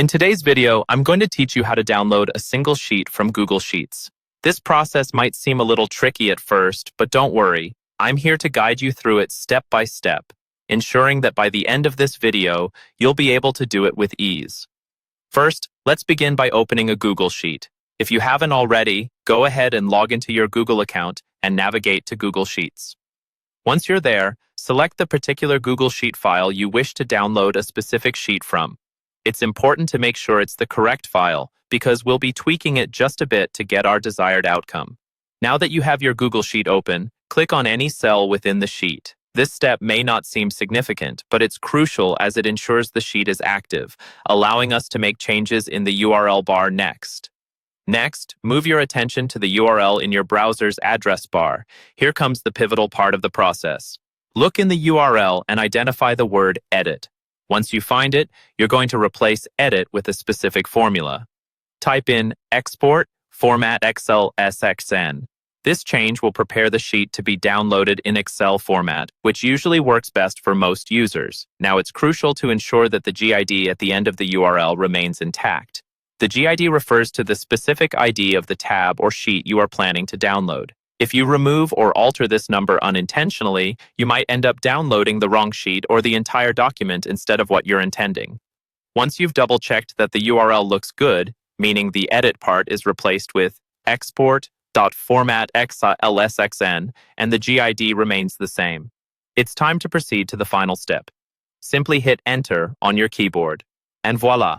In today's video, I'm going to teach you how to download a single sheet from Google Sheets. This process might seem a little tricky at first, but don't worry. I'm here to guide you through it step by step, ensuring that by the end of this video, you'll be able to do it with ease. First, let's begin by opening a Google Sheet. If you haven't already, go ahead and log into your Google account and navigate to Google Sheets. Once you're there, select the particular Google Sheet file you wish to download a specific sheet from. It's important to make sure it's the correct file because we'll be tweaking it just a bit to get our desired outcome. Now that you have your Google Sheet open, click on any cell within the sheet. This step may not seem significant, but it's crucial as it ensures the sheet is active, allowing us to make changes in the URL bar next. Next, move your attention to the URL in your browser's address bar. Here comes the pivotal part of the process. Look in the URL and identify the word edit. Once you find it, you're going to replace edit with a specific formula. Type in export format Excel SXN. This change will prepare the sheet to be downloaded in Excel format, which usually works best for most users. Now it's crucial to ensure that the GID at the end of the URL remains intact. The GID refers to the specific ID of the tab or sheet you are planning to download. If you remove or alter this number unintentionally, you might end up downloading the wrong sheet or the entire document instead of what you're intending. Once you've double-checked that the URL looks good, meaning the edit part is replaced with export.format XLSXN and the GID remains the same, it's time to proceed to the final step. Simply hit Enter on your keyboard, and voila!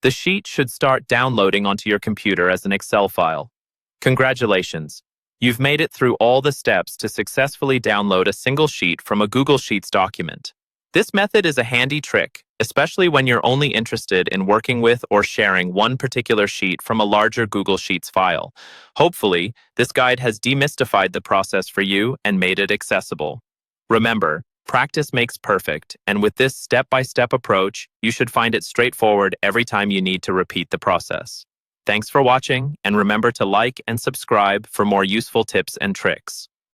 The sheet should start downloading onto your computer as an Excel file. Congratulations! You've made it through all the steps to successfully download a single sheet from a Google Sheets document. This method is a handy trick, especially when you're only interested in working with or sharing one particular sheet from a larger Google Sheets file. Hopefully, this guide has demystified the process for you and made it accessible. Remember, practice makes perfect, and with this step-by-step approach, you should find it straightforward every time you need to repeat the process. Thanks for watching, and remember to like and subscribe for more useful tips and tricks.